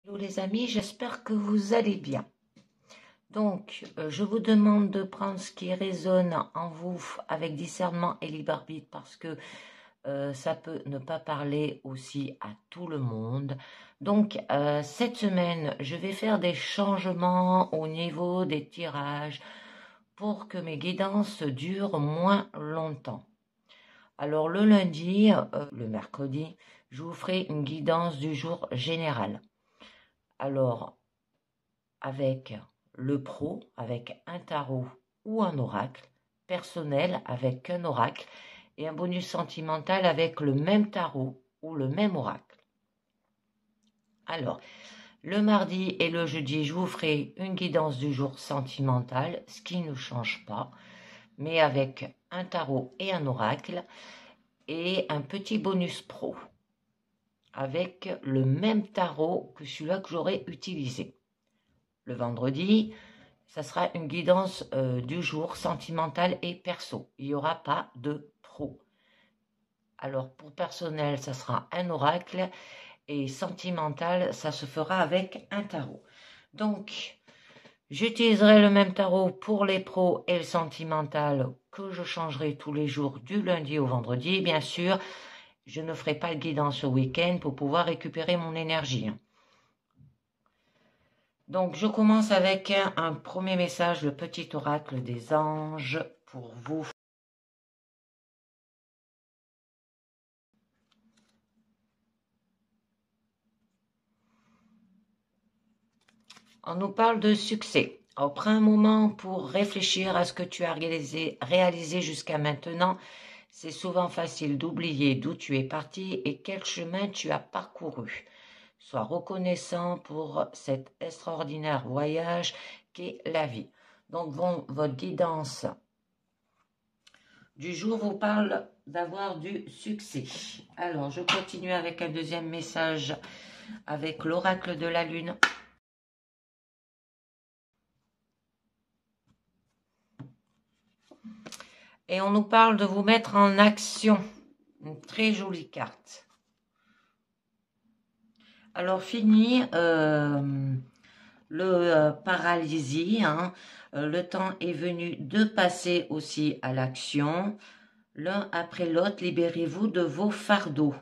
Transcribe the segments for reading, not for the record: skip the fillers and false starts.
Hello les amis, j'espère que vous allez bien. Donc, je vous demande de prendre ce qui résonne en vous avec discernement et libre arbitre parce que ça peut ne pas parler aussi à tout le monde. Donc, cette semaine, je vais faire des changements au niveau des tirages pour que mes guidances durent moins longtemps. Alors, le lundi, le mercredi, je vous ferai une guidance du jour général. Alors, avec le pro, avec un tarot ou un oracle, personnel avec un oracle et un bonus sentimental avec le même tarot ou le même oracle. Alors, le mardi et le jeudi, je vous ferai une guidance du jour sentimental, ce qui ne change pas, mais avec un tarot et un oracle et un petit bonus pro avec le même tarot que celui-là que j'aurais utilisé. Le vendredi, ça sera une guidance du jour sentimentale et perso. Il n'y aura pas de pro. Alors pour personnel, ça sera un oracle et sentimental, ça se fera avec un tarot. Donc, j'utiliserai le même tarot pour les pros et le sentimental que je changerai tous les jours du lundi au vendredi. Bien sûr, je ne ferai pas de guidance au week-end pour pouvoir récupérer mon énergie. Donc, je commence avec un premier message, le petit oracle des anges pour vous. On nous parle de succès. Alors, prends un moment pour réfléchir à ce que tu as réalisé jusqu'à maintenant. C'est souvent facile d'oublier d'où tu es parti et quel chemin tu as parcouru. Sois reconnaissant pour cet extraordinaire voyage qu'est la vie. Donc, votre guidance du jour vous parle d'avoir du succès. Alors, je continue avec un deuxième message avec l'oracle de la lune. Et on nous parle de vous mettre en action. Une très jolie carte. Alors, fini le paralysie. Le temps est venu de passer aussi à l'action. L'un après l'autre, libérez-vous de vos fardeaux.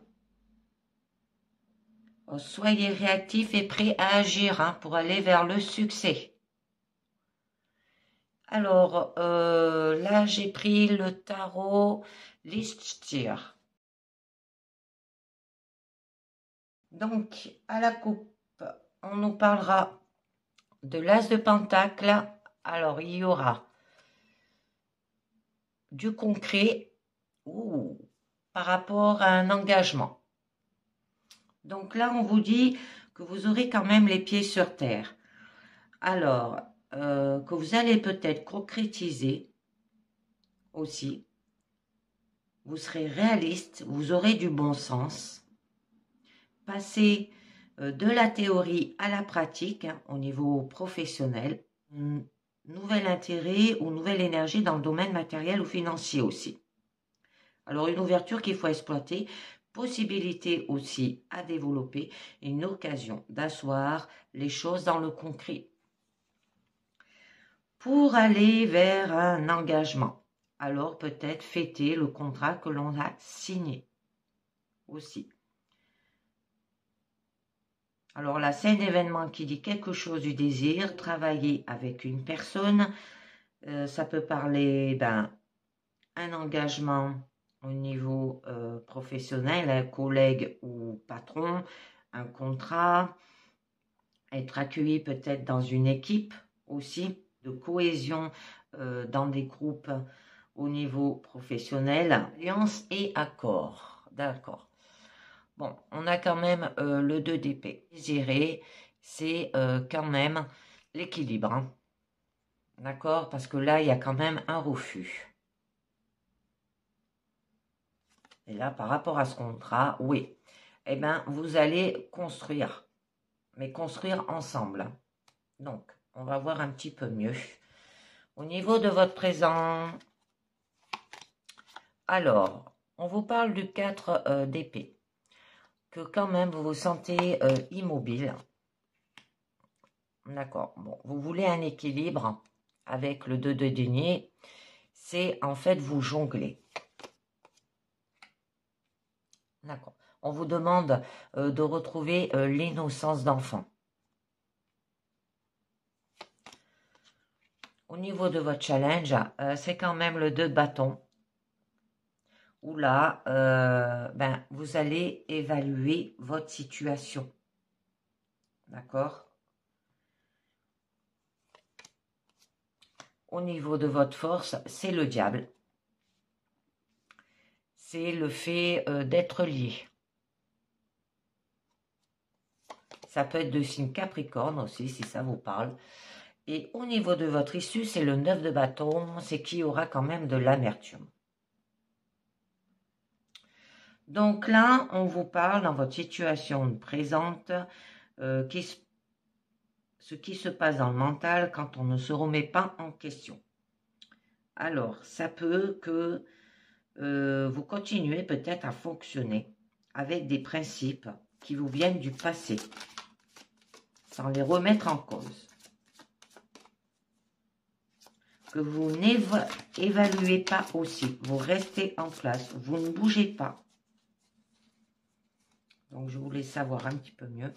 Soyez réactifs et prêts à agir pour aller vers le succès. Alors, là, j'ai pris le tarot Lichtstier. Donc, à la coupe, on nous parlera de l'as de pentacle. Alors, il y aura du concret par rapport à un engagement. Donc là, on vous dit que vous aurez quand même les pieds sur terre. Alors, que vous allez peut-être concrétiser aussi. Vous serez réaliste, vous aurez du bon sens. Passez de la théorie à la pratique au niveau professionnel. Nouvel intérêt ou nouvelle énergie dans le domaine matériel ou financier aussi. Alors, une ouverture qu'il faut exploiter, possibilité aussi à développer, une occasion d'asseoir les choses dans le concret pour aller vers un engagement. Alors, peut-être fêter le contrat que l'on a signé aussi. Alors là, c'est un événement qui dit quelque chose du désir, travailler avec une personne. Ça peut parler d'un engagement au niveau professionnel, un collègue ou patron, un contrat, être accueilli peut-être dans une équipe aussi, de cohésion dans des groupes au niveau professionnel, alliance et accord. D'accord. Bon, on a quand même le 2 d'épée. Désirer, c'est quand même l'équilibre. D'accord? Parce que là, il y a quand même un refus. Et là, par rapport à ce contrat, oui. Eh bien, vous allez construire. Mais construire ensemble. Donc, on va voir un petit peu mieux. Au niveau de votre présent, alors, on vous parle du 4 d'épée. Que quand même, vous vous sentez immobile. D'accord. Bon, vous voulez un équilibre avec le 2 de denier. C'est en fait vous jongler. D'accord. On vous demande de retrouver l'innocence d'enfant. Au niveau de votre challenge, c'est quand même le 2 de bâton. Où là, vous allez évaluer votre situation. D'accord? Au niveau de votre force, c'est le diable. C'est le fait d'être lié. Ça peut être de signe Capricorne aussi, si ça vous parle. Et au niveau de votre issue, c'est le 9 de bâton, c'est qu'il y aura quand même de l'amertume. Donc là, on vous parle dans votre situation présente, ce qui se passe dans le mental quand on ne se remet pas en question. Alors, ça peut que vous continuez peut-être à fonctionner avec des principes qui vous viennent du passé, sans les remettre en cause. Que vous n'évaluez pas aussi, vous restez en place, vous ne bougez pas. Donc, je voulais savoir un petit peu mieux.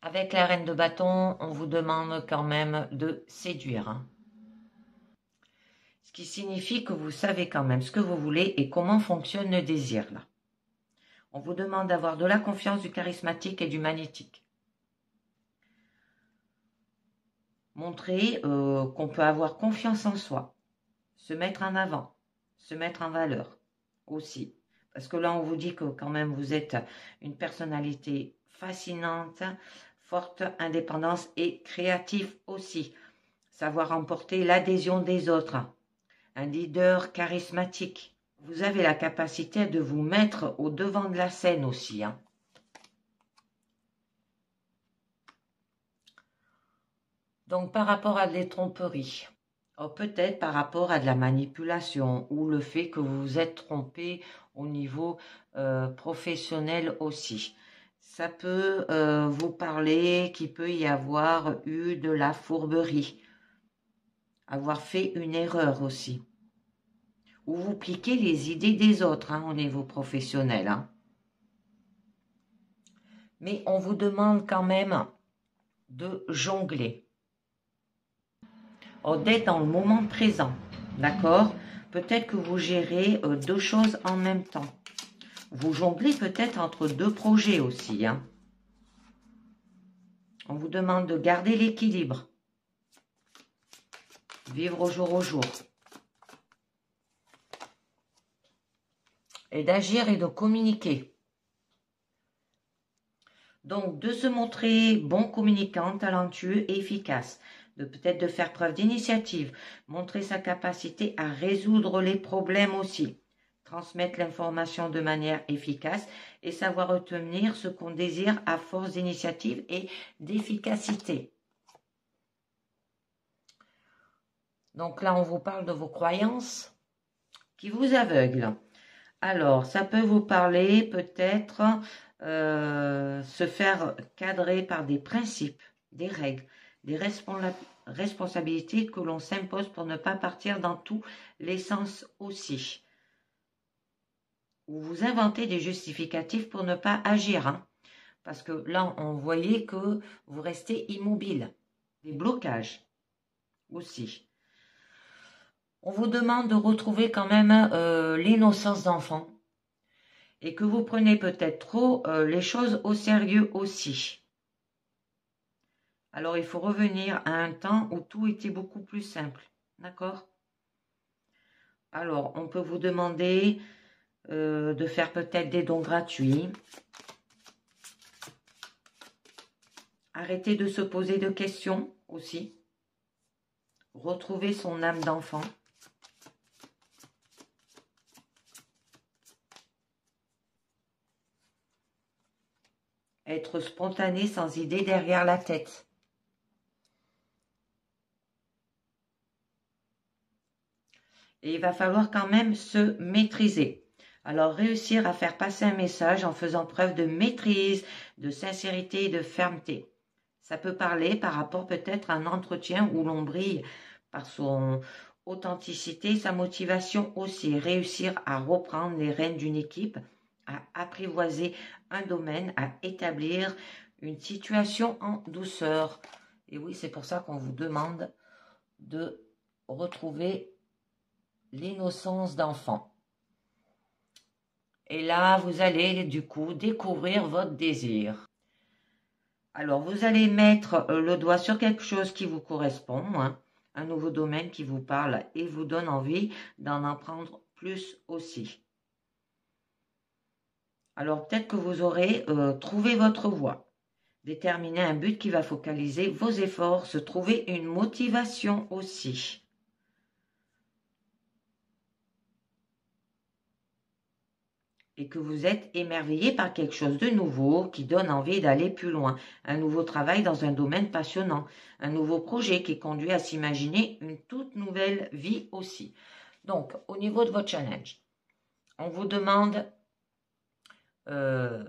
Avec la reine de bâton, on vous demande quand même de séduire. Hein. Ce qui signifie que vous savez quand même ce que vous voulez et comment fonctionne le désir là. On vous demande d'avoir de la confiance, du charismatique et du magnétique. Montrer qu'on peut avoir confiance en soi, se mettre en avant, se mettre en valeur aussi. Parce que là, on vous dit que quand même, vous êtes une personnalité fascinante, forte, indépendance et créative aussi. Savoir emporter l'adhésion des autres. Un leader charismatique. Vous avez la capacité de vous mettre au devant de la scène aussi. Hein. Donc, par rapport à des tromperies, peut-être par rapport à de la manipulation ou le fait que vous vous êtes trompé au niveau professionnel aussi. Ça peut vous parler qu'il peut y avoir eu de la fourberie, avoir fait une erreur aussi. Ou vous pliquez les idées des autres hein, au niveau professionnel. Hein. Mais on vous demande quand même de jongler. D'être dans le moment présent, d'accord? Peut-être que vous gérez deux choses en même temps. Vous jonglez peut-être entre deux projets aussi. Hein. On vous demande de garder l'équilibre. Vivre au jour au jour. Et d'agir et de communiquer. Donc, de se montrer bon communicant, talentueux et efficace. Peut-être de faire preuve d'initiative. Montrer sa capacité à résoudre les problèmes aussi. Transmettre l'information de manière efficace et savoir retenir ce qu'on désire à force d'initiative et d'efficacité. Donc là, on vous parle de vos croyances qui vous aveuglent. Alors, ça peut vous parler peut-être se faire cadrer par des principes, des règles, des responsabilités que l'on s'impose pour ne pas partir dans tous les sens aussi. Ou vous inventez des justificatifs pour ne pas agir. Hein, parce que là, on voyait que vous restez immobile. Des blocages aussi. On vous demande de retrouver quand même l'innocence d'enfant. Et que vous prenez peut-être trop les choses au sérieux aussi. Alors, il faut revenir à un temps où tout était beaucoup plus simple. D'accord? Alors, on peut vous demander de faire peut-être des dons gratuits. Arrêtez de se poser de questions aussi. Retrouver son âme d'enfant. Être spontané sans idée derrière la tête. Et il va falloir quand même se maîtriser. Alors, réussir à faire passer un message en faisant preuve de maîtrise, de sincérité et de fermeté. Ça peut parler par rapport peut-être à un entretien où l'on brille par son authenticité, sa motivation aussi. Réussir à reprendre les rênes d'une équipe, à apprivoiser un domaine, à établir une situation en douceur. Et oui, c'est pour ça qu'on vous demande de retrouver l'innocence d'enfant. Et là, vous allez du coup découvrir votre désir. Alors, vous allez mettre le doigt sur quelque chose qui vous correspond, hein, un nouveau domaine qui vous parle et vous donne envie d'en apprendre plus aussi. Alors, peut-être que vous aurez trouvé votre voie, déterminer un but qui va focaliser vos efforts, se trouver une motivation aussi. Et que vous êtes émerveillé par quelque chose de nouveau qui donne envie d'aller plus loin, un nouveau travail dans un domaine passionnant, un nouveau projet qui conduit à s'imaginer une toute nouvelle vie aussi. Donc, au niveau de votre challenge, on vous demande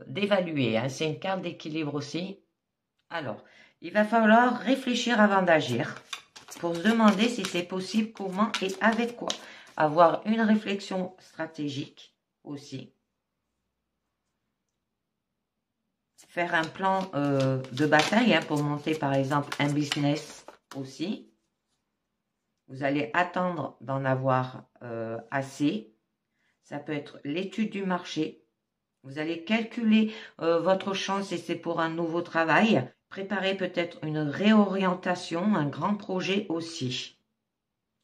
d'évaluer, hein, c'est une carte d'équilibre aussi. Alors, il va falloir réfléchir avant d'agir pour se demander si c'est possible, comment et avec quoi. Avoir une réflexion stratégique aussi. Faire un plan de bataille, hein, pour monter par exemple un business aussi. Vous allez attendre d'en avoir assez. Ça peut être l'étude du marché. Vous allez calculer votre chance si c'est pour un nouveau travail. Préparer peut-être une réorientation, un grand projet aussi.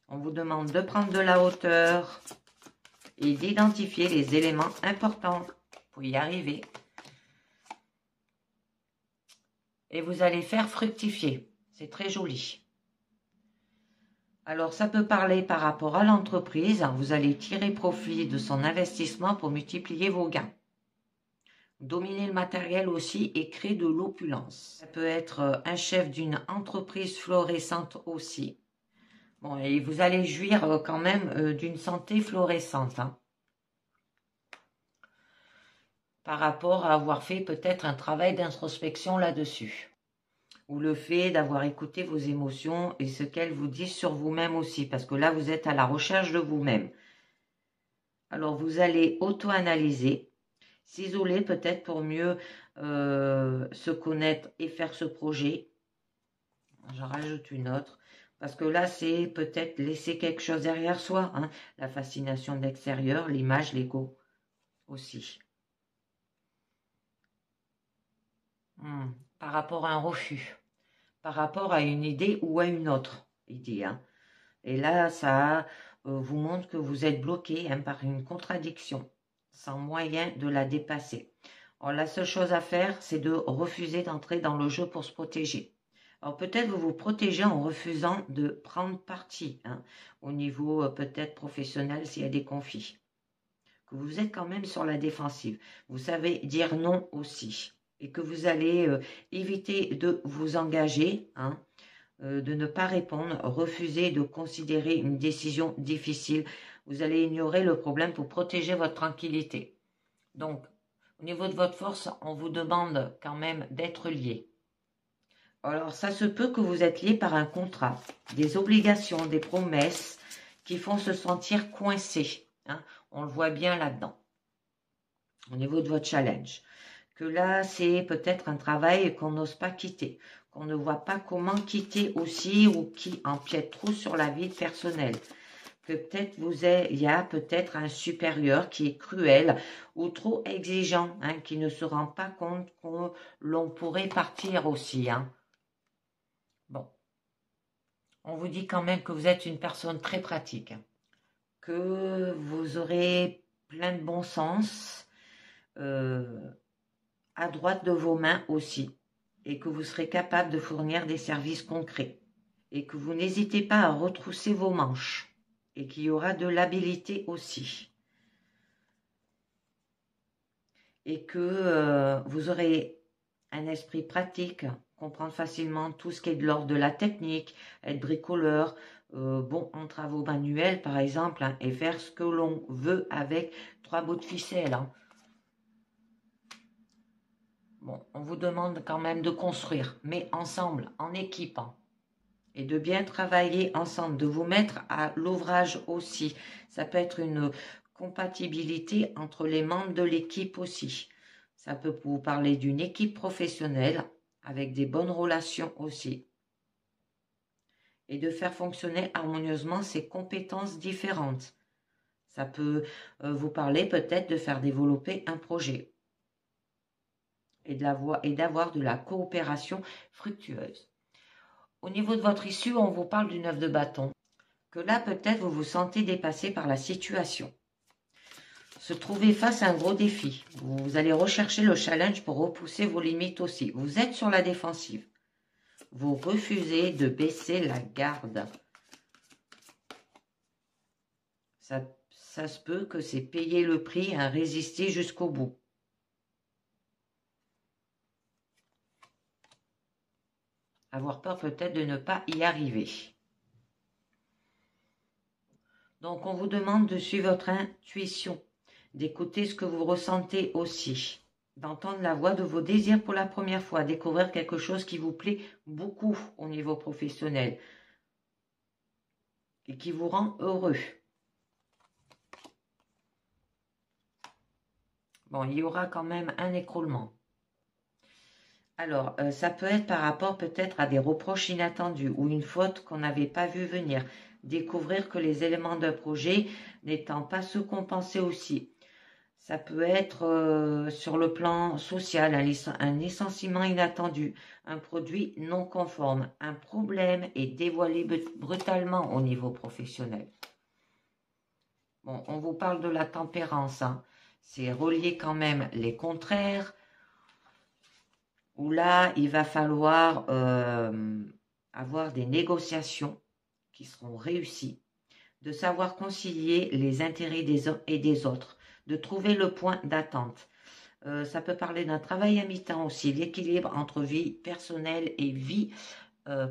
On vous demande de prendre de la hauteur et d'identifier les éléments importants pour y arriver. Et vous allez faire fructifier. C'est très joli. Alors, ça peut parler par rapport à l'entreprise. Vous allez tirer profit de son investissement pour multiplier vos gains. Dominer le matériel aussi et créer de l'opulence. Ça peut être un chef d'une entreprise florissante aussi. Bon, et vous allez jouir quand même d'une santé florissante, hein, par rapport à avoir fait peut-être un travail d'introspection là-dessus. Ou le fait d'avoir écouté vos émotions et ce qu'elles vous disent sur vous-même aussi, parce que là, vous êtes à la recherche de vous-même. Alors, vous allez auto-analyser, s'isoler peut-être pour mieux se connaître et faire ce projet. J'en rajoute une autre, parce que là, c'est peut-être laisser quelque chose derrière soi, hein, la fascination de l'extérieur, l'image, l'ego aussi. Par rapport à un refus, par rapport à une idée ou à une autre idée, hein. Et là, ça vous montre que vous êtes bloqué, hein, par une contradiction, sans moyen de la dépasser. Alors, la seule chose à faire, c'est de refuser d'entrer dans le jeu pour se protéger. Alors, peut-être vous vous protégez en refusant de prendre parti, hein, au niveau peut-être professionnel s'il y a des conflits. Que vous êtes quand même sur la défensive. Vous savez dire non aussi. Et que vous allez éviter de vous engager, hein, de ne pas répondre, refuser de considérer une décision difficile. Vous allez ignorer le problème pour protéger votre tranquillité. Donc, au niveau de votre force, on vous demande quand même d'être lié. Alors, ça se peut que vous êtes lié par un contrat, des obligations, des promesses qui font se sentir coincé, hein. On le voit bien là-dedans, au niveau de votre challenge. Que là, c'est peut-être un travail qu'on n'ose pas quitter, qu'on ne voit pas comment quitter aussi, ou qui empiète trop sur la vie personnelle. Que peut-être il y a peut-être un supérieur qui est cruel ou trop exigeant, hein, qui ne se rend pas compte que l'on pourrait partir aussi, hein. Bon, on vous dit quand même que vous êtes une personne très pratique, hein, que vous aurez plein de bon sens, à droite de vos mains aussi, et que vous serez capable de fournir des services concrets, et que vous n'hésitez pas à retrousser vos manches, et qu'il y aura de l'habilité aussi, et que vous aurez un esprit pratique, comprendre facilement tout ce qui est de l'ordre de la technique, être bricoleur, bon en travaux manuels, par exemple, hein, et faire ce que l'on veut avec 3 bouts de ficelle. Hein. Bon, on vous demande quand même de construire, mais ensemble, en équipe. Hein. Et de bien travailler ensemble, de vous mettre à l'ouvrage aussi. Ça peut être une compatibilité entre les membres de l'équipe aussi. Ça peut vous parler d'une équipe professionnelle avec des bonnes relations aussi. Et de faire fonctionner harmonieusement ces compétences différentes. Ça peut vous parler peut-être de faire développer un projet et d'avoir de la coopération fructueuse. Au niveau de votre issue, on vous parle du 9 de bâton. Que là, peut-être, vous vous sentez dépassé par la situation. Se trouver face à un gros défi. Vous allez rechercher le challenge pour repousser vos limites aussi. Vous êtes sur la défensive. Vous refusez de baisser la garde. Ça se peut que c'est payer le prix à résister jusqu'au bout. Avoir peur peut-être de ne pas y arriver. Donc, on vous demande de suivre votre intuition, d'écouter ce que vous ressentez aussi, d'entendre la voix de vos désirs pour la première fois, découvrir quelque chose qui vous plaît beaucoup au niveau professionnel et qui vous rend heureux. Bon, il y aura quand même un écroulement. Alors, ça peut être par rapport peut-être à des reproches inattendus ou une faute qu'on n'avait pas vu venir. Découvrir que les éléments d'un projet n'étant pas ceux qu'on pensait aussi. Ça peut être sur le plan social, un licenciement inattendu, un produit non conforme, un problème est dévoilé brutalement au niveau professionnel. Bon, on vous parle de la tempérance, hein. C'est relier quand même les contraires, où là, il va falloir avoir des négociations qui seront réussies, de savoir concilier les intérêts des uns et des autres, de trouver le point d'attente. Ça peut parler d'un travail à mi-temps aussi, l'équilibre entre vie personnelle et vie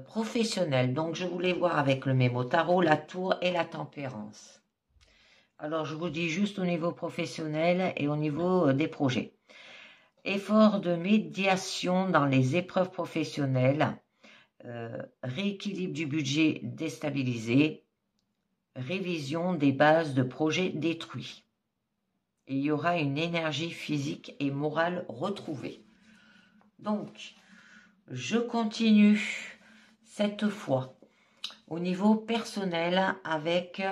professionnelle. Donc, je voulais voir avec le mémo tarot, la tour et la tempérance. Alors, je vous dis juste au niveau professionnel et au niveau des projets. Effort de médiation dans les épreuves professionnelles, rééquilibre du budget déstabilisé, révision des bases de projets détruits. Et il y aura une énergie physique et morale retrouvée. Donc, je continue cette fois au niveau personnel avec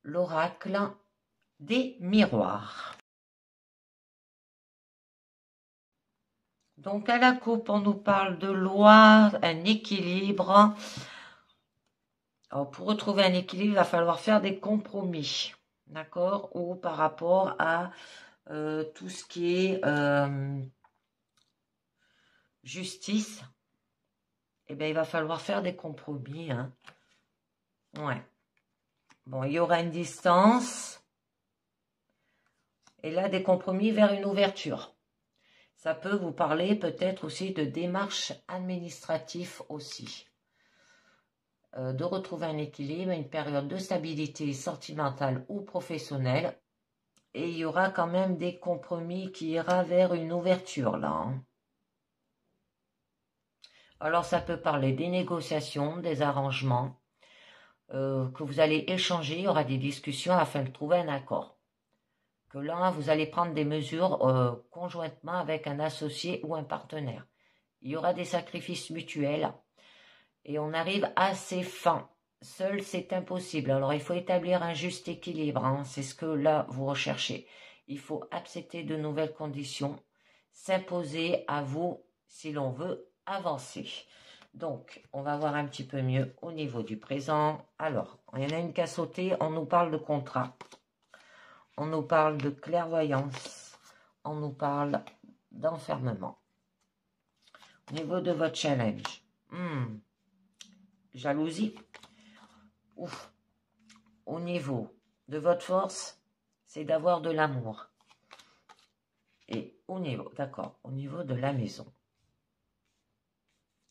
l'oracle des miroirs. Donc, à la coupe, on nous parle de loi, un équilibre. Alors, pour retrouver un équilibre, il va falloir faire des compromis, d'accord? Ou par rapport à tout ce qui est justice, eh bien, il va falloir faire des compromis. Hein. Ouais. Bon, il y aura une distance. Et là, des compromis vers une ouverture. Ça peut vous parler peut-être aussi de démarches administratives aussi. De retrouver un équilibre, une période de stabilité sentimentale ou professionnelle. Et il y aura quand même des compromis qui ira vers une ouverture là. Hein. Alors ça peut parler des négociations, des arrangements, que vous allez échanger, il y aura des discussions afin de trouver un accord. Que là, vous allez prendre des mesures conjointement avec un associé ou un partenaire. Il y aura des sacrifices mutuels et on arrive à ses fins. Seul, c'est impossible. Alors, il faut établir un juste équilibre. Hein. C'est ce que là, vous recherchez. Il faut accepter de nouvelles conditions, s'imposer à vous si l'on veut avancer. Donc, on va voir un petit peu mieux au niveau du présent. Alors, il y en a une qui a sauté. On nous parle de contrat. On nous parle de clairvoyance. On nous parle d'enfermement. Au niveau de votre challenge. Jalousie. Ouf. Au niveau de votre force, c'est d'avoir de l'amour. Et au niveau, d'accord, au niveau de la maison.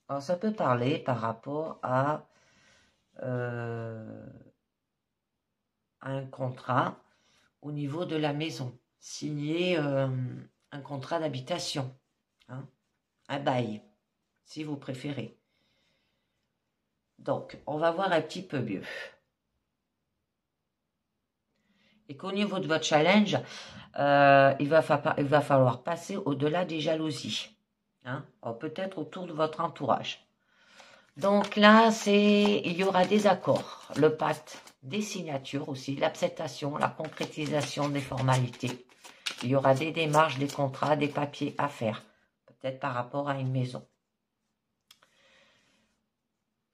Alors, ça peut parler par rapport à un contrat au niveau de la maison, signer un contrat d'habitation, hein, un bail, si vous préférez. Donc, on va voir un petit peu mieux. Et qu'au niveau de votre challenge, il va falloir passer au-delà des jalousies, hein, peut-être autour de votre entourage. Donc là, il y aura des accords, le pacte, des signatures aussi, l'acceptation, la concrétisation des formalités. Il y aura des démarches, des contrats, des papiers à faire, peut-être par rapport à une maison.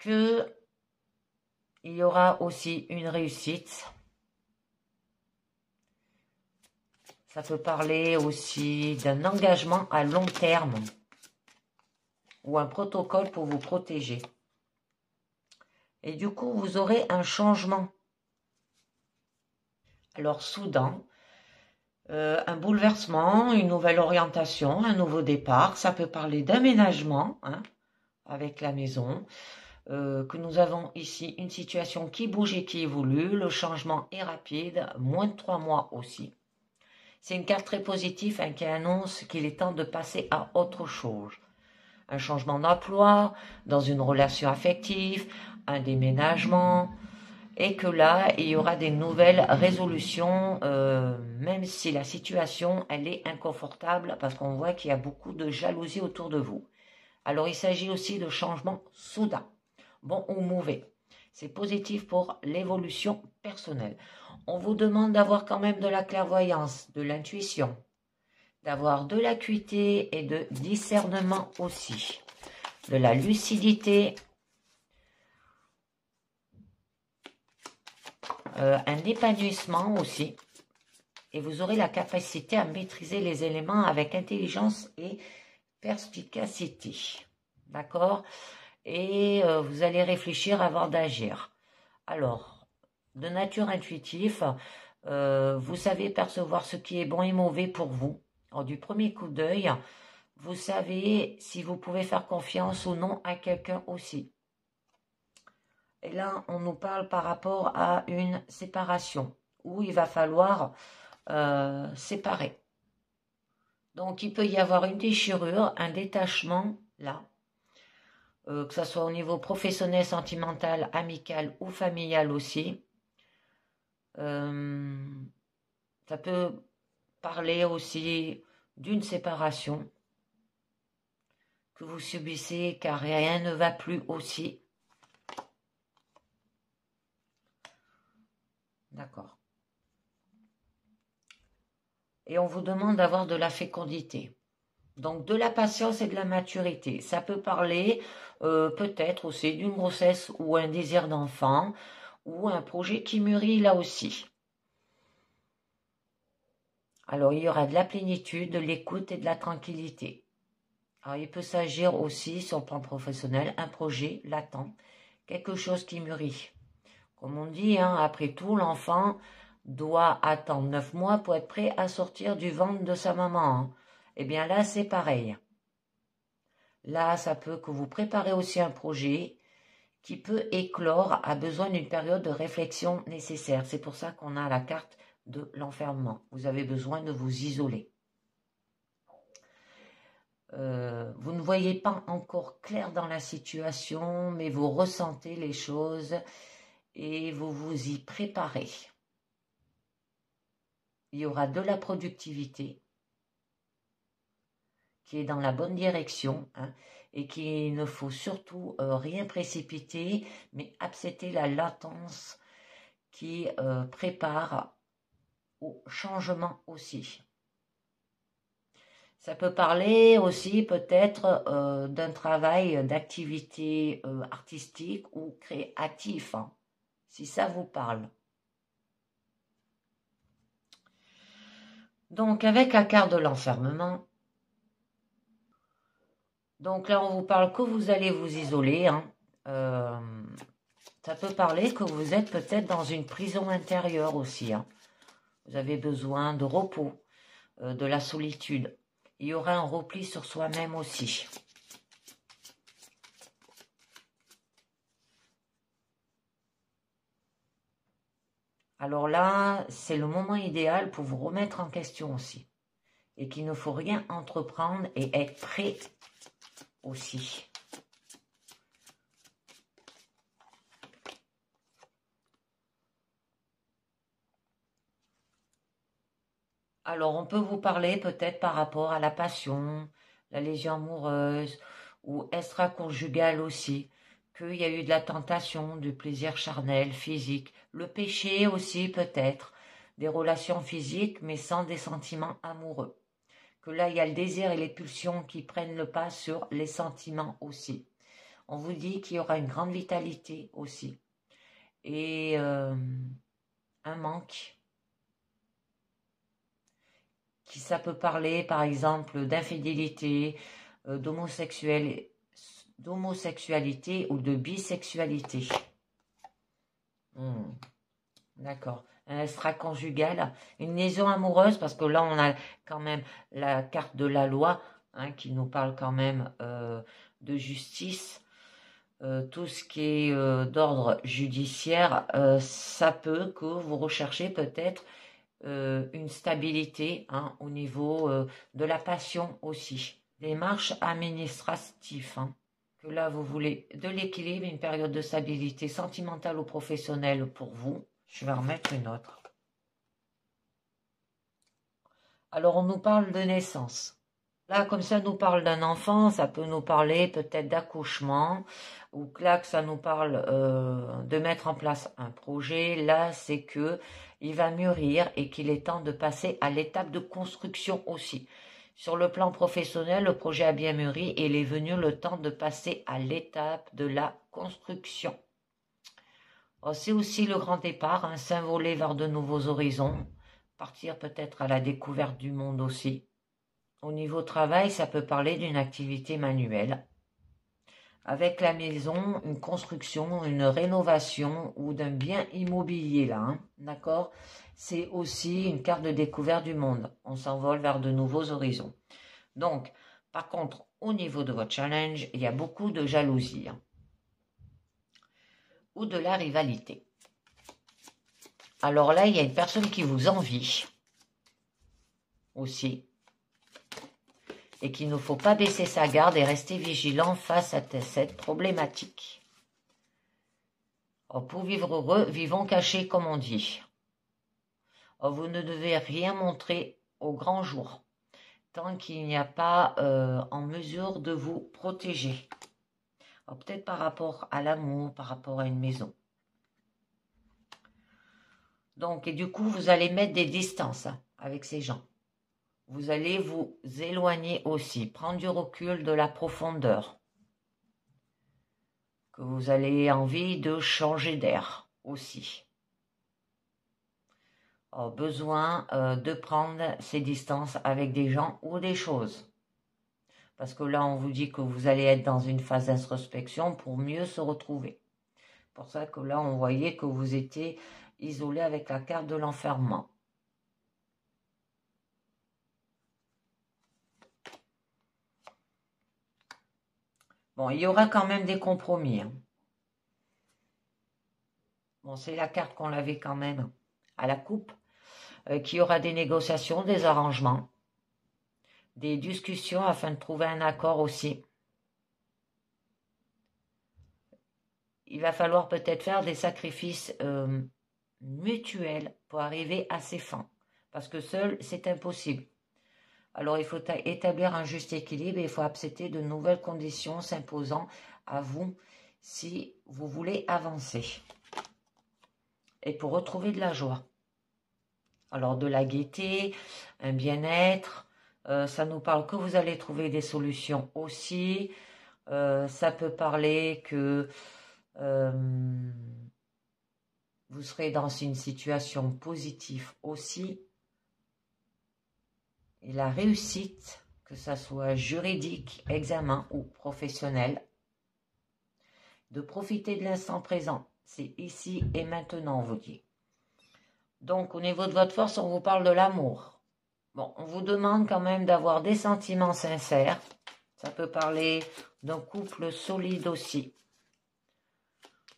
Il y aura aussi une réussite. Ça peut parler aussi d'un engagement à long terme ou un protocole pour vous protéger. Et du coup, vous aurez un changement. Alors, soudain, un bouleversement, une nouvelle orientation, un nouveau départ. Ça peut parler d'aménagement, hein, avec la maison. Que nous avons ici une situation qui bouge et qui évolue. Le changement est rapide, moins de 3 mois aussi. C'est une carte très positive, hein, qui annonce qu'il est temps de passer à autre chose. Un changement d'emploi, dans une relation affective, un déménagement, et que là, il y aura des nouvelles résolutions, même si la situation, elle est inconfortable, parce qu'on voit qu'il y a beaucoup de jalousie autour de vous. Alors, il s'agit aussi de changements soudains, bon ou mauvais. C'est positif pour l'évolution personnelle. On vous demande d'avoir quand même de la clairvoyance, de l'intuition, d'avoir de l'acuité et de discernement aussi, de la lucidité, un épanouissement aussi, et vous aurez la capacité à maîtriser les éléments avec intelligence et perspicacité, d'accord? Et vous allez réfléchir avant d'agir. Alors, de nature intuitive, vous savez percevoir ce qui est bon et mauvais pour vous. Alors, du premier coup d'œil, vous savez si vous pouvez faire confiance ou non à quelqu'un aussi. Et là, on nous parle par rapport à une séparation, où il va falloir séparer. Donc, il peut y avoir une déchirure, un détachement, là, que ce soit au niveau professionnel, sentimental, amical ou familial aussi. Ça peut parler aussi d'une séparation que vous subissez car rien ne va plus aussi. D'accord. Et on vous demande d'avoir de la fécondité. Donc de la patience et de la maturité. Ça peut parler peut-être aussi d'une grossesse ou un désir d'enfant ou un projet qui mûrit là aussi. Alors il y aura de la plénitude, de l'écoute et de la tranquillité. Alors il peut s'agir aussi sur le plan professionnel, un projet latent, quelque chose qui mûrit. Comme on dit, hein, après tout, l'enfant doit attendre 9 mois pour être prêt à sortir du ventre de sa maman. Hein. Eh bien là, c'est pareil. Là, ça peut que vous préparez aussi un projet qui peut éclore, a besoin d'une période de réflexion nécessaire. C'est pour ça qu'on a la carte de l'enfermement. Vous avez besoin de vous isoler. Vous ne voyez pas encore clair dans la situation, mais vous ressentez les choses et vous vous y préparez. Il y aura de la productivité qui est dans la bonne direction, hein, et qu'il ne faut surtout rien précipiter, mais accepter la latence qui prépare au changement aussi. Ça peut parler aussi peut-être d'un travail, d'activité artistique ou créatif, hein, si ça vous parle. Donc avec la carte de l'enfermement, donc là on vous parle que vous allez vous isoler, hein. Ça peut parler que vous êtes peut-être dans une prison intérieure aussi, hein. Vous avez besoin de repos, de la solitude. Il y aura un repli sur soi-même aussi. Alors là, c'est le moment idéal pour vous remettre en question aussi. Et qu'il ne faut rien entreprendre et être prêt aussi. Alors, on peut vous parler peut-être par rapport à la passion, la légion amoureuse ou extra-conjugale aussi, qu'il y a eu de la tentation, du plaisir charnel, physique, le péché aussi peut-être, des relations physiques mais sans des sentiments amoureux. Que là, il y a le désir et les pulsions qui prennent le pas sur les sentiments aussi. On vous dit qu'il y aura une grande vitalité aussi. Et un manque. Ça peut parler, par exemple, d'infidélité, d'homosexualité ou de bisexualité. D'accord. Un extra-conjugal, une liaison amoureuse, parce que là, on a quand même la carte de la loi, hein, qui nous parle quand même de justice. Tout ce qui est d'ordre judiciaire, ça peut que vous recherchez peut-être une stabilité, hein, au niveau de la passion aussi. Démarche administrative, hein, que là vous voulez de l'équilibre, une période de stabilité sentimentale ou professionnelle pour vous. Je vais en remettre une autre. Alors on nous parle de naissance. Là, comme ça nous parle d'un enfant, ça peut nous parler peut-être d'accouchement, ou que là que ça nous parle de mettre en place un projet. Là, c'est que il va mûrir et qu'il est temps de passer à l'étape de construction aussi. Sur le plan professionnel, le projet a bien mûri et il est venu le temps de passer à l'étape de la construction. C'est aussi le grand départ, hein, s'envoler vers de nouveaux horizons, partir peut-être à la découverte du monde aussi. Au niveau travail, ça peut parler d'une activité manuelle. Avec la maison, une construction, une rénovation ou d'un bien immobilier là, hein, d'accord? C'est aussi une carte de découverte du monde. On s'envole vers de nouveaux horizons. Donc, par contre, au niveau de votre challenge, il y a beaucoup de jalousie, hein, ou de la rivalité. Alors là, il y a une personne qui vous envie aussi. Et qu'il ne faut pas baisser sa garde et rester vigilant face à cette problématique. Pour vivre heureux, vivons cachés comme on dit. Vous ne devez rien montrer au grand jour, tant qu'il n'y a pas en mesure de vous protéger. Peut-être par rapport à l'amour, par rapport à une maison. Donc, et du coup, vous allez mettre des distances, hein, avec ces gens. Vous allez vous éloigner aussi, prendre du recul, de la profondeur. Que vous avez envie de changer d'air aussi. Besoin de prendre ces distances avec des gens ou des choses. Parce que là, on vous dit que vous allez être dans une phase d'introspection pour mieux se retrouver. C'est pour ça que là, on voyait que vous étiez isolé avec la carte de l'enfermement. Bon, il y aura quand même des compromis, hein. Bon, c'est la carte qu'on avait quand même à la coupe. Qu'il y aura des négociations, des arrangements, des discussions afin de trouver un accord aussi. Il va falloir peut-être faire des sacrifices mutuels pour arriver à ces fins. Parce que seul, c'est impossible. Alors, il faut établir un juste équilibre et il faut accepter de nouvelles conditions s'imposant à vous si vous voulez avancer. Et pour retrouver de la joie. Alors, de la gaieté, un bien-être, ça nous parle que vous allez trouver des solutions aussi. Ça peut parler que vous serez dans une situation positive aussi. Et la réussite, que ça soit juridique, examen ou professionnel, de profiter de l'instant présent. C'est ici et maintenant, on vous dit. Donc, au niveau de votre force, on vous parle de l'amour. Bon, on vous demande quand même d'avoir des sentiments sincères. Ça peut parler d'un couple solide aussi.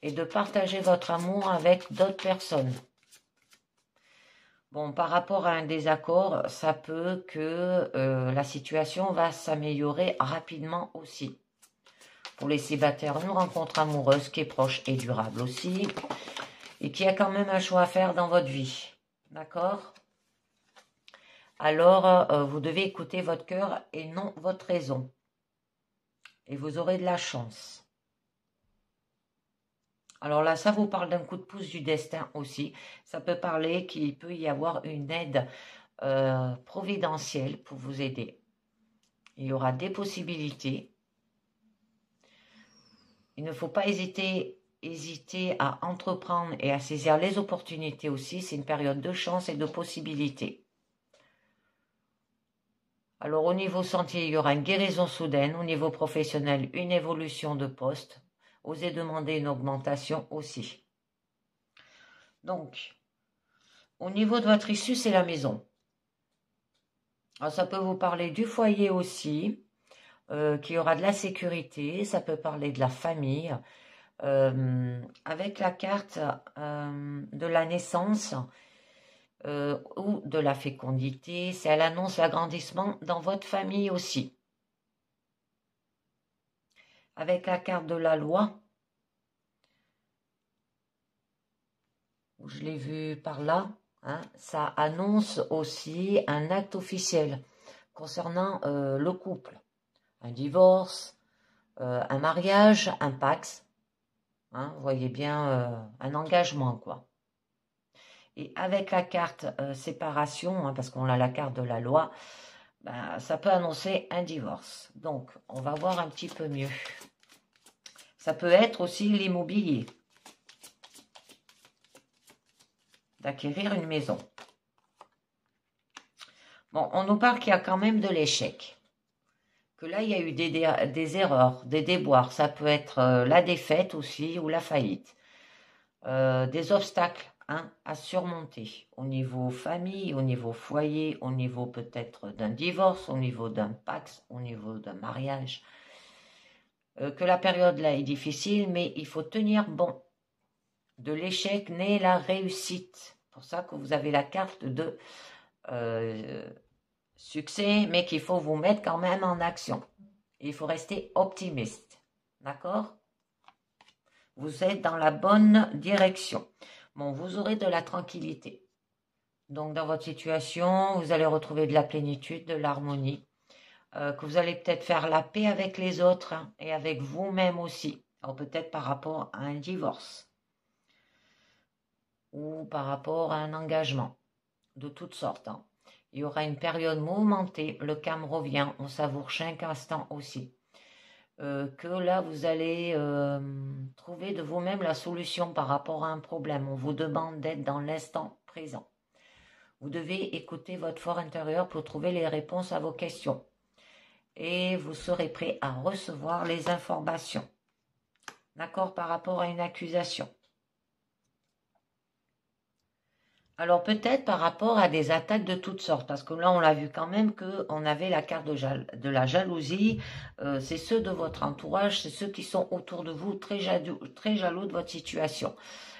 Et de partager votre amour avec d'autres personnes. Bon, par rapport à un désaccord, ça peut que la situation va s'améliorer rapidement aussi. Pour les célibataires, une rencontre amoureuse qui est proche et durable aussi. Et qui a quand même un choix à faire dans votre vie. D'accord? Alors, vous devez écouter votre cœur et non votre raison. Et vous aurez de la chance. Alors là, ça vous parle d'un coup de pouce du destin aussi. Ça peut parler qu'il peut y avoir une aide providentielle pour vous aider. Il y aura des possibilités. Il ne faut pas hésiter à entreprendre et à saisir les opportunités aussi. C'est une période de chance et de possibilités. Alors au niveau santé, il y aura une guérison soudaine. Au niveau professionnel, une évolution de poste. Osez demander une augmentation aussi. Donc, au niveau de votre issue, c'est la maison. Alors, ça peut vous parler du foyer aussi, qu'il y aura de la sécurité. Ça peut parler de la famille. Avec la carte de la naissance ou de la fécondité, elle annonce l'agrandissement dans votre famille aussi. Avec la carte de la loi, je l'ai vu par là, hein, ça annonce aussi un acte officiel concernant le couple, un divorce, un mariage, un pax, hein, vous voyez bien un engagement quoi. Et avec la carte séparation, hein, parce qu'on a la carte de la loi, ben, ça peut annoncer un divorce. Donc, on va voir un petit peu mieux. Ça peut être aussi l'immobilier. D'acquérir une maison. Bon, on nous parle qu'il y a quand même de l'échec. Que là, il y a eu des erreurs, des déboires. Ça peut être la défaite aussi ou la faillite. Des obstacles à surmonter au niveau famille, au niveau foyer, au niveau peut-être d'un divorce, au niveau d'un pax, au niveau d'un mariage. Que la période là est difficile, mais il faut tenir bon. De l'échec naît la réussite. C'est pour ça que vous avez la carte de succès, mais qu'il faut vous mettre quand même en action. Il faut rester optimiste. D'accord? Vous êtes dans la bonne direction. Bon, vous aurez de la tranquillité. Donc, dans votre situation, vous allez retrouver de la plénitude, de l'harmonie, que vous allez peut-être faire la paix avec les autres hein, et avec vous-même aussi. Alors, peut-être par rapport à un divorce ou par rapport à un engagement de toutes sortes. Hein. Il y aura une période mouvementée, le calme revient, on savoure chaque instant aussi. Que là, vous allez trouver de vous-même la solution par rapport à un problème. On vous demande d'être dans l'instant présent. Vous devez écouter votre fort intérieur pour trouver les réponses à vos questions. Et vous serez prêt à recevoir les informations. D'accord, par rapport à une accusation. Alors peut-être par rapport à des attaques de toutes sortes, parce que là on l'a vu quand même qu'on avait la carte de la jalousie, c'est ceux de votre entourage, c'est ceux qui sont autour de vous très jaloux de votre situation.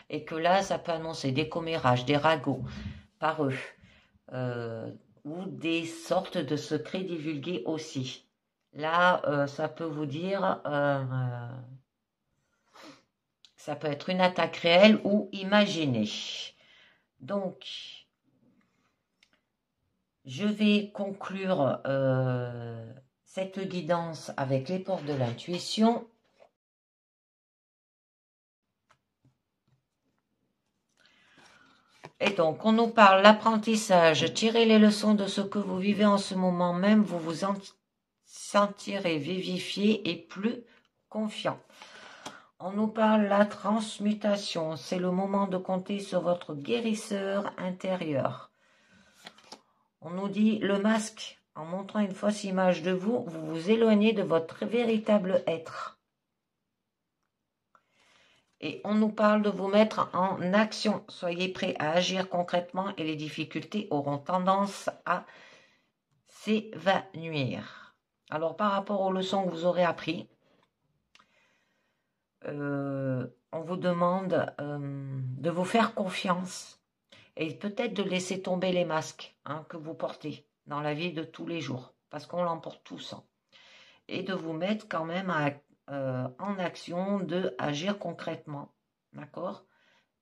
Et que là ça peut annoncer des commérages, des ragots par eux, ou des sortes de secrets divulgués aussi. Là ça peut vous dire, ça peut être une attaque réelle ou imaginée. Donc, je vais conclure cette guidance avec les portes de l'intuition. Et donc, on nous parle l'apprentissage. Tirez les leçons de ce que vous vivez en ce moment même. Vous vous sentirez vivifié et plus confiant. On nous parle la transmutation. C'est le moment de compter sur votre guérisseur intérieur. On nous dit le masque. En montrant une fausse image de vous, vous vous éloignez de votre véritable être. Et on nous parle de vous mettre en action. Soyez prêts à agir concrètement et les difficultés auront tendance à s'évanouir. Alors, par rapport aux leçons que vous aurez apprises, on vous demande de vous faire confiance Et peut-être de laisser tomber les masques que vous portez dans la vie de tous les jours, parce qu'on l'emporte tous. Et de vous mettre quand même en action, de agir concrètement. D'accord?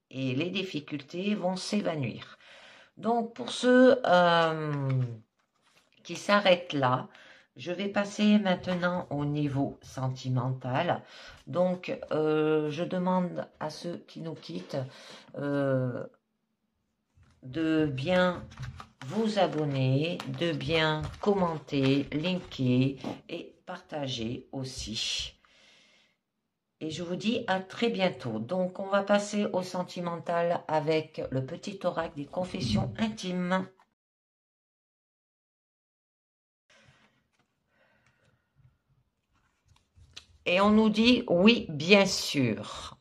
Et les difficultés vont s'évanouir. Donc, pour ceux qui s'arrêtent là, je vais passer maintenant au niveau sentimental. Donc, je demande à ceux qui nous quittent de bien vous abonner, de bien commenter, linker et partager aussi. Et je vous dis à très bientôt. Donc, on va passer au sentimental avec le petit oracle des confessions intimes. Et on nous dit oui, bien sûr.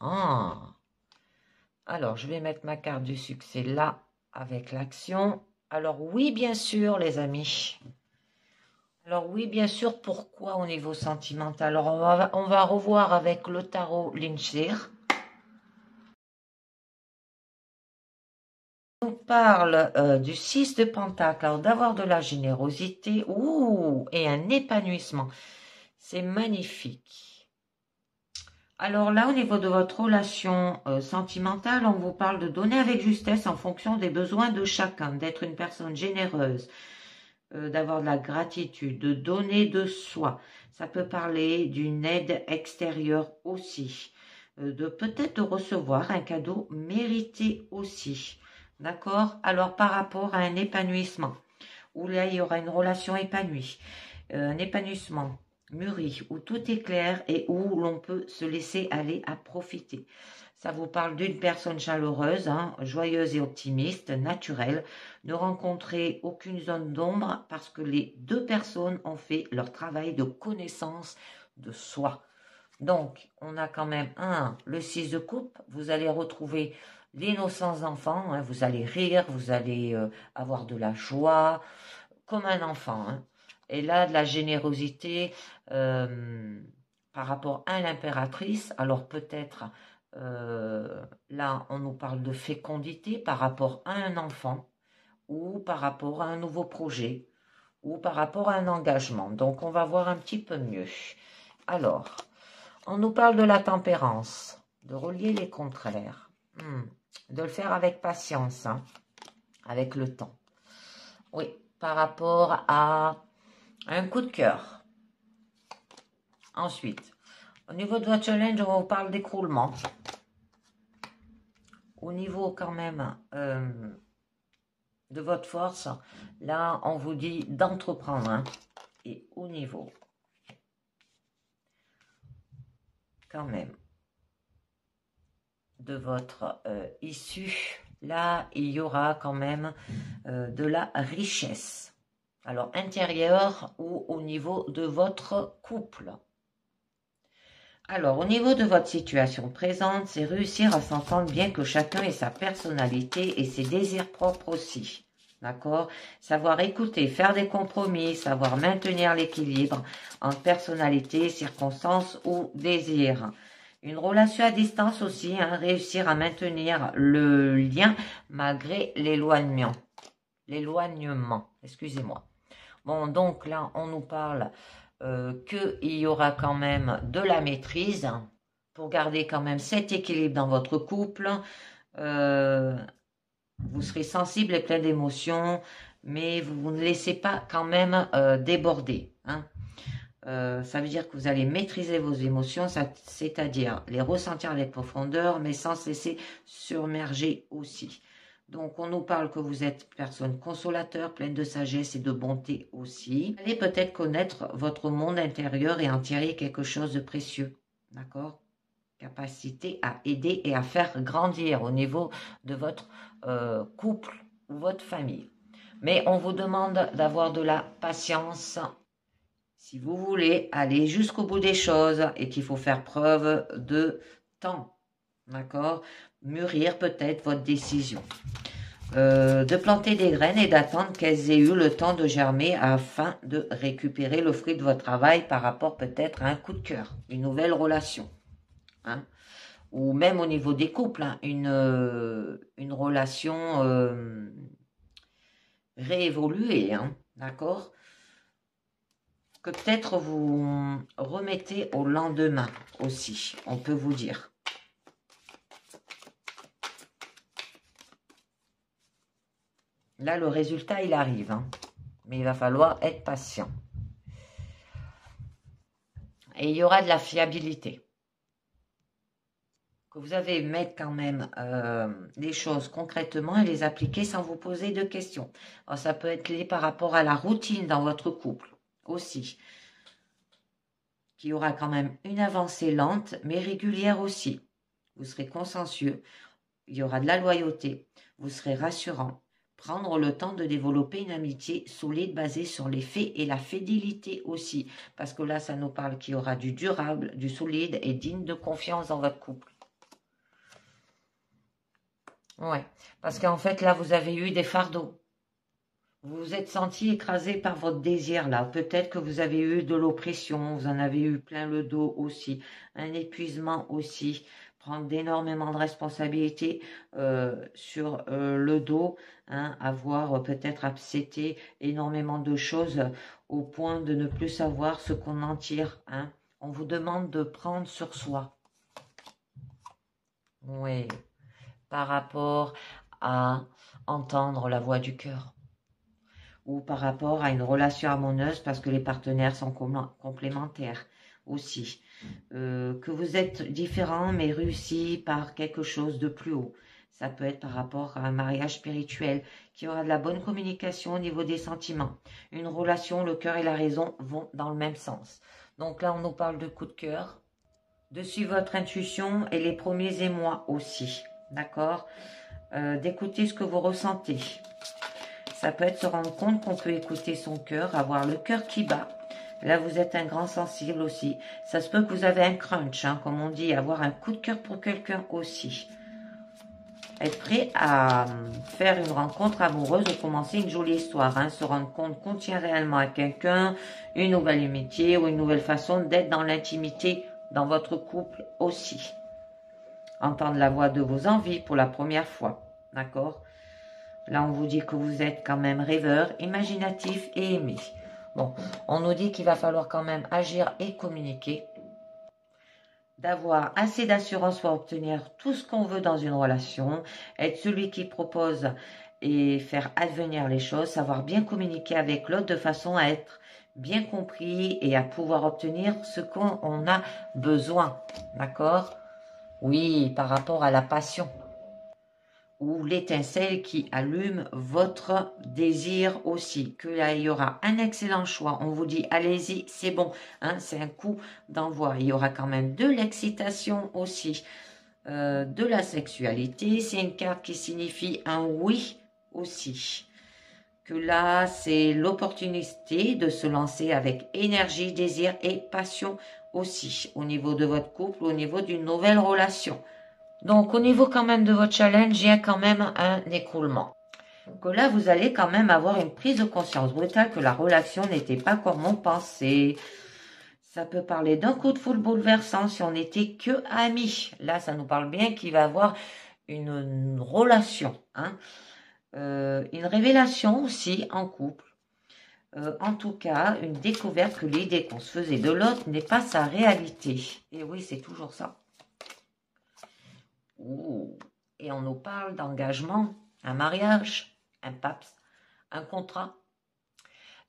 Alors, je vais mettre ma carte du succès là avec l'action. Alors, oui, bien sûr, les amis. Alors, oui, bien sûr, pourquoi au niveau sentimental? Alors, on va revoir avec le tarot Linchir. On parle du 6 de Pentacle, alors d'avoir de la générosité et un épanouissement. C'est magnifique. Alors là, au niveau de votre relation sentimentale, on vous parle de donner avec justesse en fonction des besoins de chacun, d'être une personne généreuse, d'avoir de la gratitude, de donner de soi. Ça peut parler d'une aide extérieure aussi, de peut-être de recevoir un cadeau mérité aussi. D'accord? Alors, par rapport à un épanouissement, où là, il y aura une relation épanouie, un épanouissement mûri, où tout est clair et où l'on peut se laisser aller à profiter. Ça vous parle d'une personne chaleureuse, joyeuse et optimiste, naturelle. Ne rencontrez aucune zone d'ombre parce que les deux personnes ont fait leur travail de connaissance de soi. Donc, on a quand même le 6 de coupe. Vous allez retrouver l'innocence d'enfant, vous allez rire, vous allez avoir de la joie, comme un enfant. Et là, de la générosité par rapport à l'impératrice. Alors peut-être, là, on nous parle de fécondité par rapport à un enfant, ou par rapport à un nouveau projet, ou par rapport à un engagement. Donc, on va voir un petit peu mieux. Alors, on nous parle de la tempérance, de relier les contraires. De le faire avec patience, avec le temps. Oui, par rapport à un coup de cœur. Ensuite, au niveau de votre challenge, on vous parle d'écroulement. Au niveau quand même de votre force, là, on vous dit d'entreprendre. Et au niveau, quand même, de votre issue, là, il y aura quand même de la richesse. Alors, intérieure ou au niveau de votre couple. Alors, au niveau de votre situation présente, c'est réussir à s'entendre bien que chacun ait sa personnalité et ses désirs propres aussi. D'accord? Savoir écouter, faire des compromis, savoir maintenir l'équilibre entre personnalité, circonstances ou désirs. Une relation à distance aussi, réussir à maintenir le lien malgré l'éloignement. L'éloignement, excusez-moi. Bon, donc là, on nous parle qu'il y aura quand même de la maîtrise pour garder quand même cet équilibre dans votre couple. Vous serez sensible et plein d'émotions, mais vous ne laissez pas quand même déborder. Ça veut dire que vous allez maîtriser vos émotions, c'est-à-dire les ressentir avec profondeur, mais sans se laisser submerger aussi. Donc, on nous parle que vous êtes personne consolateur, pleine de sagesse et de bonté aussi. Vous allez peut-être connaître votre monde intérieur et en tirer quelque chose de précieux. D'accord? Capacité à aider et à faire grandir au niveau de votre couple ou votre famille. Mais on vous demande d'avoir de la patience si vous voulez aller jusqu'au bout des choses et qu'il faut faire preuve de temps. D'accord? Mûrir peut-être votre décision. De planter des graines et d'attendre qu'elles aient eu le temps de germer afin de récupérer le fruit de votre travail par rapport peut-être à un coup de cœur, une nouvelle relation. ou même au niveau des couples, hein, une relation réévoluée, hein, d'accord? Que peut-être vous remettez au lendemain aussi, on peut vous dire. Là, le résultat, il arrive, hein, mais il va falloir être patient. Et il y aura de la fiabilité. Que vous avez mettre quand même les choses concrètement et les appliquer sans vous poser de questions. Alors, ça peut être lié par rapport à la routine dans votre couple aussi. Qu'il y aura quand même une avancée lente mais régulière aussi. Vous serez consciencieux, il y aura de la loyauté, vous serez rassurant. Prendre le temps de développer une amitié solide basée sur les faits et la fidélité aussi. Parce que là, ça nous parle qu'il y aura du durable, du solide et digne de confiance dans votre couple. Ouais, parce qu'en fait, là, vous avez eu des fardeaux. Vous vous êtes senti écrasé par votre désir, là. Peut-être que vous avez eu de l'oppression, vous en avez eu plein le dos aussi. Un épuisement aussi. Prendre d'énormément de responsabilités sur le dos. Hein, avoir peut-être accepté énormément de choses au point de ne plus savoir ce qu'on en tire. Hein. On vous demande de prendre sur soi. Oui. Par rapport à entendre la voix du cœur ou par rapport à une relation harmonieuse parce que les partenaires sont complémentaires aussi. Que vous êtes différents mais réussis par quelque chose de plus haut. Ça peut être par rapport à un mariage spirituel qui aura de la bonne communication au niveau des sentiments. Une relation, le cœur et la raison vont dans le même sens. Donc là, on nous parle de coup de cœur, de suivre votre intuition et les premiers émois aussi. D'accord, d'écouter ce que vous ressentez. Ça peut être se rendre compte qu'on peut écouter son cœur, avoir le cœur qui bat. Là, vous êtes un grand sensible aussi. Ça se peut que vous avez un crunch, hein, comme on dit, avoir un coup de cœur pour quelqu'un aussi. Être prêt à faire une rencontre amoureuse ou commencer une jolie histoire. Hein, se rendre compte qu'on tient réellement à quelqu'un, une nouvelle amitié ou une nouvelle façon d'être dans l'intimité dans votre couple aussi. Entendre la voix de vos envies pour la première fois, d'accord? Là, on vous dit que vous êtes quand même rêveur, imaginatif et aimé. Bon, on nous dit qu'il va falloir quand même agir et communiquer, d'avoir assez d'assurance pour obtenir tout ce qu'on veut dans une relation, être celui qui propose et faire advenir les choses, savoir bien communiquer avec l'autre de façon à être bien compris et à pouvoir obtenir ce qu'on a besoin, d'accord? Oui, par rapport à la passion ou l'étincelle qui allume votre désir aussi. Que là, il y aura un excellent choix. On vous dit, allez-y, c'est bon. Hein, c'est un coup d'envoi. Il y aura quand même de l'excitation aussi. De la sexualité. C'est une carte qui signifie un oui aussi. Que là, c'est l'opportunité de se lancer avec énergie, désir et passion aussi. Au niveau de votre couple, au niveau d'une nouvelle relation. Donc, au niveau quand même de votre challenge, il y a quand même un écroulement. Que là, vous allez quand même avoir une prise de conscience brutale que la relation n'était pas comme on pensait. Ça peut parler d'un coup de foudre bouleversant si on n'était que amis. Là, ça nous parle bien qu'il va avoir une relation. Hein. Une révélation aussi en couple. En tout cas, une découverte que l'idée qu'on se faisait de l'autre n'est pas sa réalité. Et oui, c'est toujours ça. Et on nous parle d'engagement, un mariage, un PAPS, un contrat.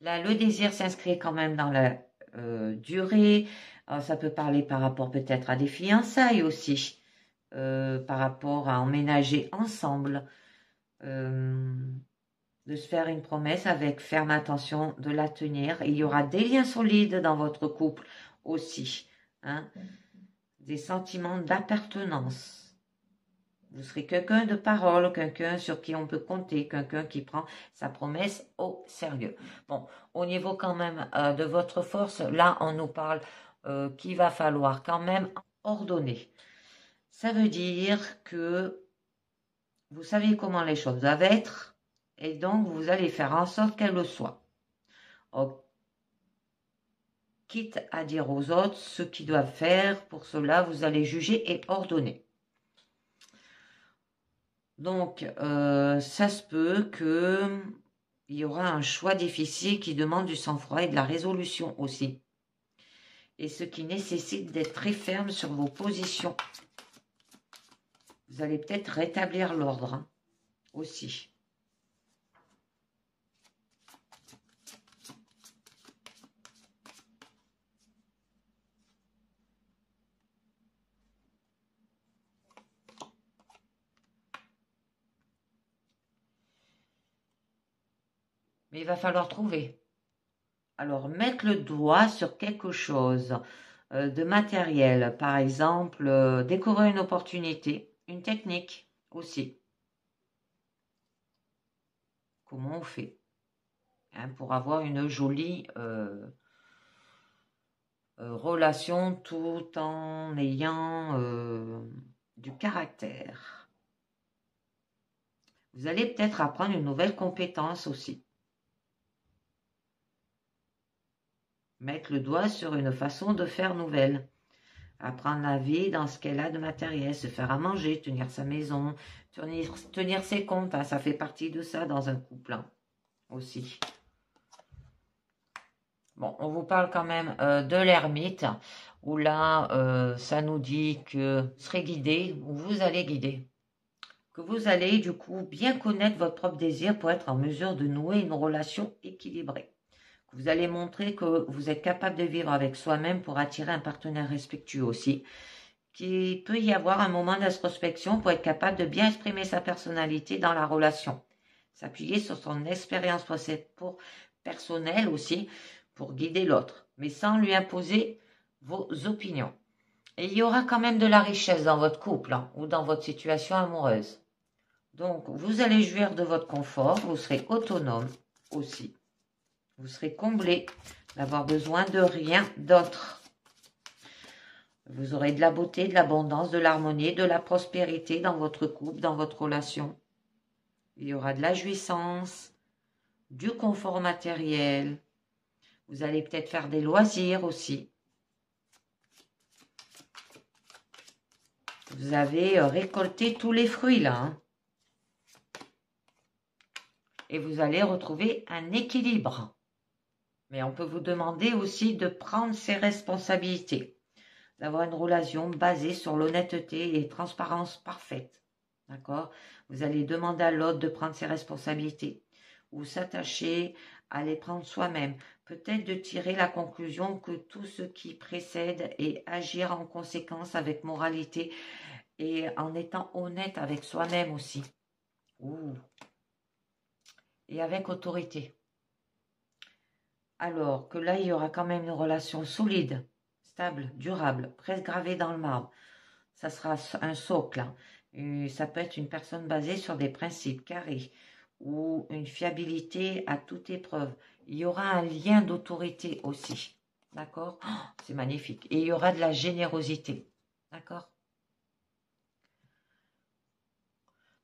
Là, le désir s'inscrit quand même dans la durée. Alors, ça peut parler par rapport peut-être à des fiançailles aussi, par rapport à emménager ensemble, de se faire une promesse avec ferme intention de la tenir. Et il y aura des liens solides dans votre couple aussi, hein, des sentiments d'appartenance. Vous serez quelqu'un de parole, quelqu'un sur qui on peut compter, quelqu'un qui prend sa promesse au sérieux. Bon, au niveau quand même de votre force, là, on nous parle qu'il va falloir quand même ordonner. Ça veut dire que vous savez comment les choses doivent être et donc vous allez faire en sorte qu'elles le soient. Quitte à dire aux autres ce qu'ils doivent faire, pour cela, vous allez juger et ordonner. Donc, ça se peut qu'il y aura un choix difficile qui demande du sang-froid et de la résolution aussi. Et ce qui nécessite d'être très ferme sur vos positions. Vous allez peut-être rétablir l'ordre hein, aussi. Mais il va falloir trouver. Alors, mettre le doigt sur quelque chose de matériel, par exemple, découvrir une opportunité, une technique aussi. Comment on fait hein, pour avoir une jolie relation tout en ayant du caractère. Vous allez peut-être apprendre une nouvelle compétence aussi. Mettre le doigt sur une façon de faire nouvelle. Apprendre la vie dans ce qu'elle a de matériel, se faire à manger, tenir sa maison, tenir ses comptes. Hein, ça fait partie de ça dans un couple hein, aussi. Bon, on vous parle quand même de l'ermite, où là, ça nous dit que vous serez guidé, ou vous allez guider. Que vous allez du coup bien connaître votre propre désir pour être en mesure de nouer une relation équilibrée. Vous allez montrer que vous êtes capable de vivre avec soi-même pour attirer un partenaire respectueux aussi. Qu'il peut y avoir un moment d'introspection pour être capable de bien exprimer sa personnalité dans la relation. S'appuyer sur son expérience personnelle aussi pour guider l'autre, mais sans lui imposer vos opinions. Et il y aura quand même de la richesse dans votre couple hein, ou dans votre situation amoureuse. Donc, vous allez jouir de votre confort, vous serez autonome aussi. Vous serez comblé d'avoir besoin de rien d'autre. Vous aurez de la beauté, de l'abondance, de l'harmonie, de la prospérité dans votre couple, dans votre relation. Il y aura de la jouissance, du confort matériel. Vous allez peut-être faire des loisirs aussi. Vous avez récolté tous les fruits là. Hein. Et vous allez retrouver un équilibre. Mais on peut vous demander aussi de prendre ses responsabilités. D'avoir une relation basée sur l'honnêteté et transparence parfaite. D'accord? Vous allez demander à l'autre de prendre ses responsabilités ou s'attacher à les prendre soi-même. Peut-être de tirer la conclusion que tout ce qui précède et agir en conséquence avec moralité et en étant honnête avec soi-même aussi. Ouh. Et avec autorité. Alors que là, il y aura quand même une relation solide, stable, durable, presque gravée dans le marbre. Ça sera un socle. Hein. Et ça peut être une personne basée sur des principes carrés ou une fiabilité à toute épreuve. Il y aura un lien d'autorité aussi. D'accord? Oh, c'est magnifique. Et il y aura de la générosité. D'accord?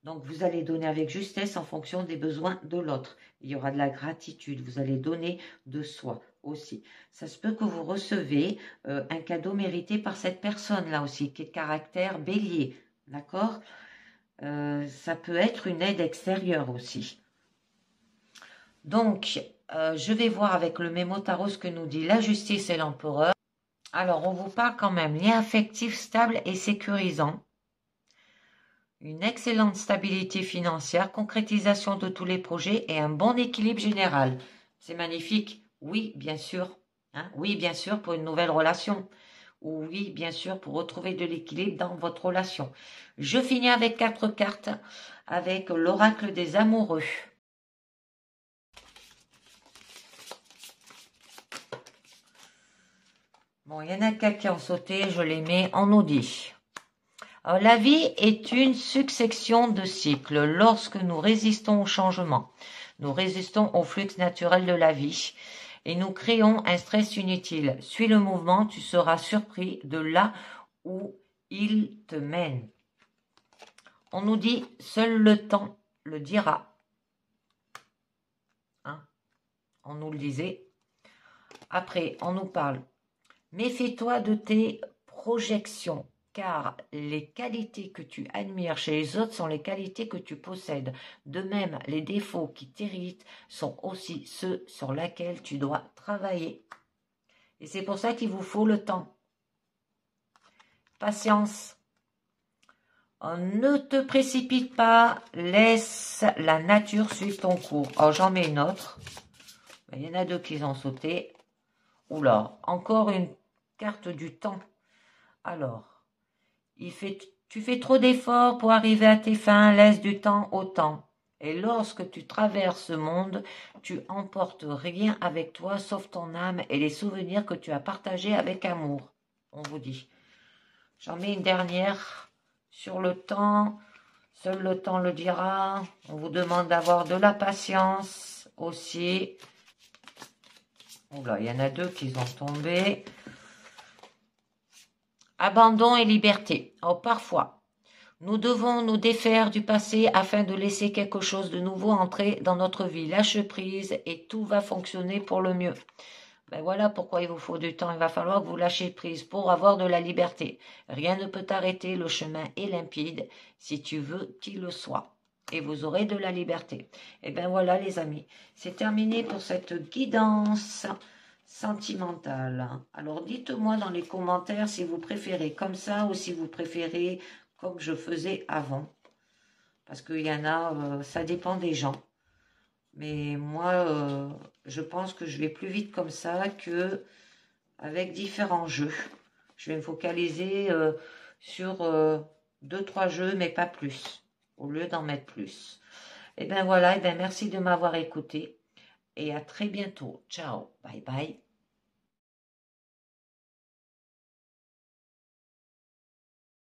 Donc, vous allez donner avec justesse en fonction des besoins de l'autre. Il y aura de la gratitude. Vous allez donner de soi aussi. Ça se peut que vous recevez un cadeau mérité par cette personne-là aussi, qui est de caractère bélier. D'accord? Ça peut être une aide extérieure aussi. Donc, je vais voir avec le mémo tarot ce que nous dit la justice et l'empereur. Alors, on vous parle quand même lien affectif stable et sécurisant. Une excellente stabilité financière, concrétisation de tous les projets et un bon équilibre général. C'est magnifique. Oui, bien sûr. Hein? Oui, bien sûr, pour une nouvelle relation. Ou oui, bien sûr, pour retrouver de l'équilibre dans votre relation. Je finis avec 4 cartes, avec l'oracle des amoureux. Bon, il y en a quelques qui ont sauté, je les mets en audit. Alors, la vie est une succession de cycles. Lorsque nous résistons au changement, nous résistons au flux naturel de la vie et nous créons un stress inutile. Suis le mouvement, tu seras surpris de là où il te mène. On nous dit, seul le temps le dira. Hein? On nous le disait. Après, on nous parle, méfie-toi de tes projections. car les qualités que tu admires chez les autres sont les qualités que tu possèdes. De même, les défauts qui t'irritent sont aussi ceux sur lesquels tu dois travailler. Et c'est pour ça qu'il vous faut le temps. Patience. Ne te précipite pas, laisse la nature suivre ton cours. Oh, j'en mets une autre. Il y en a deux qui ont sauté. Oula, encore une carte du temps. Alors, tu fais trop d'efforts pour arriver à tes fins, laisse du temps au temps. Et lorsque tu traverses ce monde, tu emportes rien avec toi sauf ton âme et les souvenirs que tu as partagés avec amour. On vous dit. J'en mets une dernière sur le temps. Seul le temps le dira. On vous demande d'avoir de la patience aussi. Oula, il y en a deux qui sont tombés. Abandon et liberté. Oh, parfois, nous devons nous défaire du passé afin de laisser quelque chose de nouveau entrer dans notre vie. Lâche prise et tout va fonctionner pour le mieux. Ben voilà pourquoi il vous faut du temps. Il va falloir que vous lâchiez prise pour avoir de la liberté. Rien ne peut t'arrêter. Le chemin est limpide si tu veux qu'il le soit. Et vous aurez de la liberté. Et ben voilà les amis. C'est terminé pour cette guidance sentimentale. Alors dites-moi dans les commentaires si vous préférez comme ça ou si vous préférez comme je faisais avant. Parce qu'il y en a, ça dépend des gens. Mais moi, je pense que je vais plus vite comme ça que avec différents jeux. Je vais me focaliser sur 2-3 jeux, mais pas plus, au lieu d'en mettre plus. Et bien voilà, et bien merci de m'avoir écouté. Et à très bientôt. Ciao, bye bye.